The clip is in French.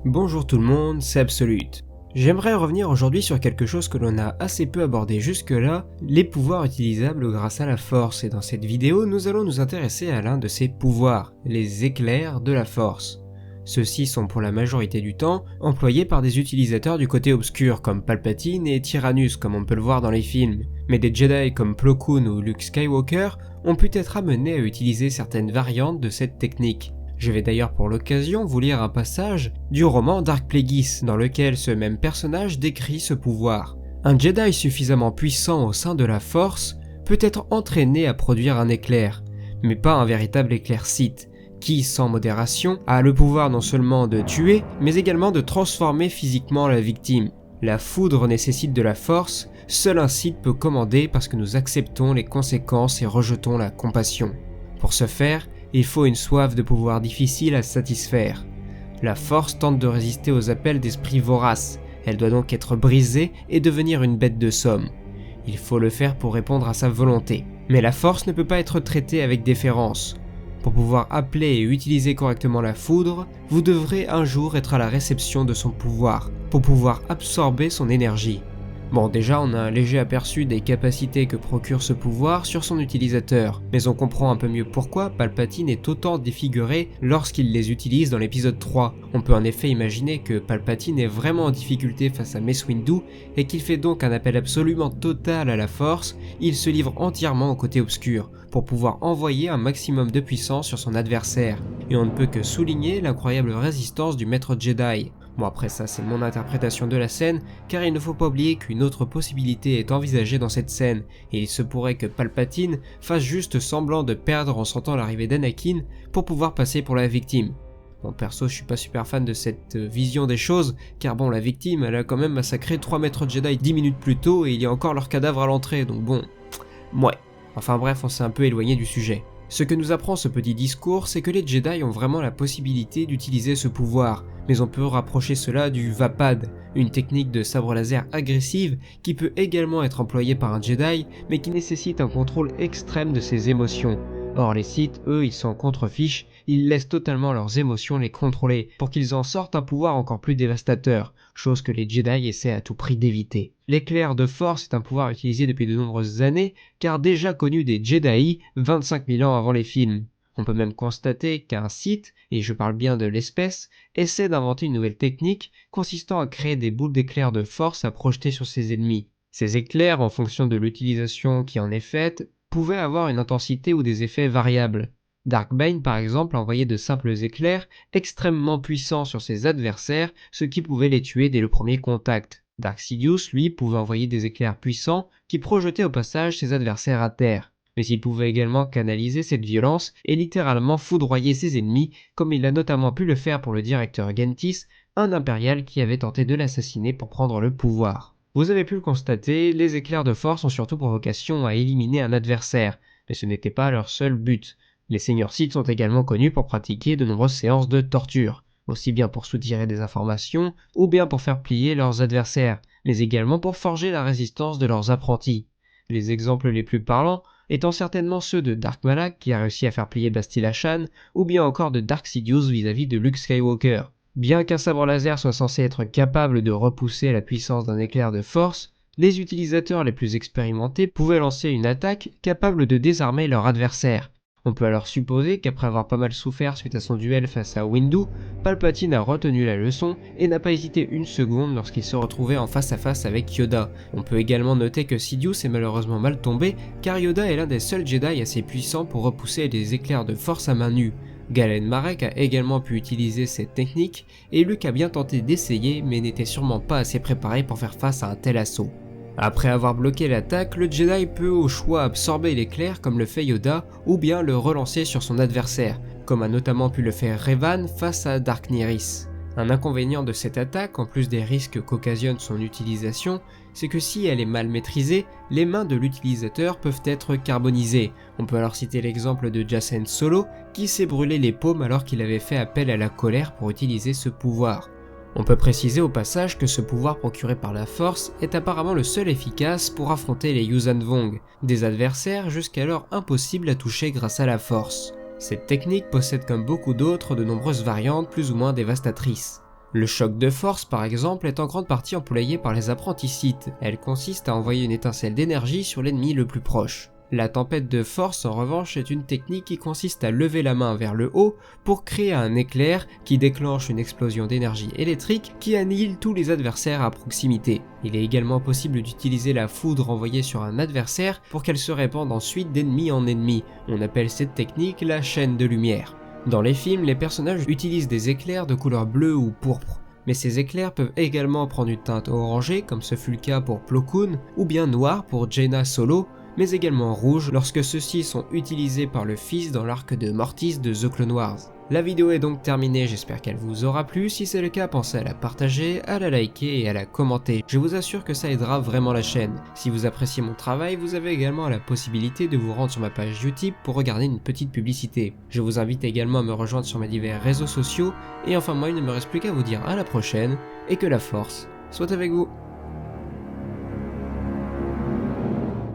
Bonjour tout le monde, c'est Absolute. J'aimerais revenir aujourd'hui sur quelque chose que l'on a assez peu abordé jusque-là, les pouvoirs utilisables grâce à la force, et dans cette vidéo nous allons nous intéresser à l'un de ces pouvoirs, les éclairs de la force. Ceux-ci sont pour la majorité du temps employés par des utilisateurs du côté obscur comme Palpatine et Tyrannus comme on peut le voir dans les films, mais des Jedi comme Plo Koon ou Luke Skywalker ont pu être amenés à utiliser certaines variantes de cette technique. Je vais d'ailleurs pour l'occasion vous lire un passage du roman Dark Plagueis dans lequel ce même personnage décrit ce pouvoir. Un Jedi suffisamment puissant au sein de la Force peut être entraîné à produire un éclair, mais pas un véritable éclair Sith, qui, sans modération, a le pouvoir non seulement de tuer, mais également de transformer physiquement la victime. La foudre nécessite de la force, seul un Sith peut commander parce que nous acceptons les conséquences et rejetons la compassion. Pour ce faire, il faut une soif de pouvoir difficile à satisfaire. La force tente de résister aux appels d'esprits voraces, elle doit donc être brisée et devenir une bête de somme. Il faut le faire pour répondre à sa volonté. Mais la force ne peut pas être traitée avec déférence. Pour pouvoir appeler et utiliser correctement la foudre, vous devrez un jour être à la réception de son pouvoir, pour pouvoir absorber son énergie. Bon, déjà on a un léger aperçu des capacités que procure ce pouvoir sur son utilisateur, mais on comprend un peu mieux pourquoi Palpatine est autant défiguré lorsqu'il les utilise dans l'épisode 3. On peut en effet imaginer que Palpatine est vraiment en difficulté face à Mace Windu et qu'il fait donc un appel absolument total à la force, il se livre entièrement au côté obscur, pour pouvoir envoyer un maximum de puissance sur son adversaire. Et on ne peut que souligner l'incroyable résistance du maître Jedi. Bon après ça c'est mon interprétation de la scène, car il ne faut pas oublier qu'une autre possibilité est envisagée dans cette scène, et il se pourrait que Palpatine fasse juste semblant de perdre en sentant l'arrivée d'Anakin pour pouvoir passer pour la victime. Bon perso je suis pas super fan de cette vision des choses, car bon la victime elle a quand même massacré 3 maîtres Jedi 10 minutes plus tôt et il y a encore leur cadavre à l'entrée, donc bon, ouais. Enfin bref on s'est un peu éloigné du sujet. Ce que nous apprend ce petit discours, c'est que les Jedi ont vraiment la possibilité d'utiliser ce pouvoir, mais on peut rapprocher cela du Vapad, une technique de sabre laser agressive qui peut également être employée par un Jedi, mais qui nécessite un contrôle extrême de ses émotions. Or les Sith, eux, ils s'en contrefichent, ils laissent totalement leurs émotions les contrôler, pour qu'ils en sortent un pouvoir encore plus dévastateur, chose que les Jedi essaient à tout prix d'éviter. L'éclair de force est un pouvoir utilisé depuis de nombreuses années, car déjà connu des Jedi 25 000 ans avant les films. On peut même constater qu'un Sith, et je parle bien de l'espèce, essaie d'inventer une nouvelle technique consistant à créer des boules d'éclairs de force à projeter sur ses ennemis. Ces éclairs, en fonction de l'utilisation qui en est faite, pouvaient avoir une intensité ou des effets variables. Darkbane par exemple envoyait de simples éclairs extrêmement puissants sur ses adversaires, ce qui pouvait les tuer dès le premier contact. Dark Sidious, lui, pouvait envoyer des éclairs puissants qui projetaient au passage ses adversaires à terre. Mais il pouvait également canaliser cette violence et littéralement foudroyer ses ennemis, comme il a notamment pu le faire pour le directeur Gentis, un impérial qui avait tenté de l'assassiner pour prendre le pouvoir. Vous avez pu le constater, les éclairs de force ont surtout pour vocation à éliminer un adversaire, mais ce n'était pas leur seul but. Les seigneurs Sith sont également connus pour pratiquer de nombreuses séances de torture, aussi bien pour soutirer des informations ou bien pour faire plier leurs adversaires, mais également pour forger la résistance de leurs apprentis. Les exemples les plus parlants étant certainement ceux de Dark Malak qui a réussi à faire plier Bastila Shan, ou bien encore de Dark Sidious vis-à-vis de Luke Skywalker. Bien qu'un sabre laser soit censé être capable de repousser la puissance d'un éclair de force, les utilisateurs les plus expérimentés pouvaient lancer une attaque capable de désarmer leur adversaire. On peut alors supposer qu'après avoir pas mal souffert suite à son duel face à Windu, Palpatine a retenu la leçon et n'a pas hésité une seconde lorsqu'il se retrouvait en face à face avec Yoda. On peut également noter que Sidious est malheureusement mal tombé car Yoda est l'un des seuls Jedi assez puissants pour repousser des éclairs de force à main nue. Galen Marek a également pu utiliser cette technique et Luke a bien tenté d'essayer mais n'était sûrement pas assez préparé pour faire face à un tel assaut. Après avoir bloqué l'attaque, le Jedi peut au choix absorber l'éclair comme le fait Yoda ou bien le relancer sur son adversaire, comme a notamment pu le faire Revan face à Dark Nihilus. Un inconvénient de cette attaque, en plus des risques qu'occasionne son utilisation, c'est que si elle est mal maîtrisée, les mains de l'utilisateur peuvent être carbonisées. On peut alors citer l'exemple de Jacen Solo qui s'est brûlé les paumes alors qu'il avait fait appel à la colère pour utiliser ce pouvoir. On peut préciser au passage que ce pouvoir procuré par la force est apparemment le seul efficace pour affronter les Yuuzhan Vong, des adversaires jusqu'alors impossibles à toucher grâce à la force. Cette technique possède comme beaucoup d'autres de nombreuses variantes plus ou moins dévastatrices. Le choc de force par exemple est en grande partie employé par les apprentis Sith. Elle consiste à envoyer une étincelle d'énergie sur l'ennemi le plus proche. La tempête de force en revanche est une technique qui consiste à lever la main vers le haut pour créer un éclair qui déclenche une explosion d'énergie électrique qui annihile tous les adversaires à proximité. Il est également possible d'utiliser la foudre envoyée sur un adversaire pour qu'elle se répande ensuite d'ennemi en ennemi. On appelle cette technique la chaîne de lumière. Dans les films, les personnages utilisent des éclairs de couleur bleue ou pourpre. Mais ces éclairs peuvent également prendre une teinte orangée comme ce fut le cas pour Plo Koon, ou bien noir pour Jaina Solo, mais également rouge lorsque ceux-ci sont utilisés par le fils dans l'arc de Mortis de The Clone Wars. La vidéo est donc terminée, j'espère qu'elle vous aura plu. Si c'est le cas, pensez à la partager, à la liker et à la commenter. Je vous assure que ça aidera vraiment la chaîne. Si vous appréciez mon travail, vous avez également la possibilité de vous rendre sur ma page YouTube pour regarder une petite publicité. Je vous invite également à me rejoindre sur mes divers réseaux sociaux. Et enfin moi, il ne me reste plus qu'à vous dire à la prochaine et que la force soit avec vous.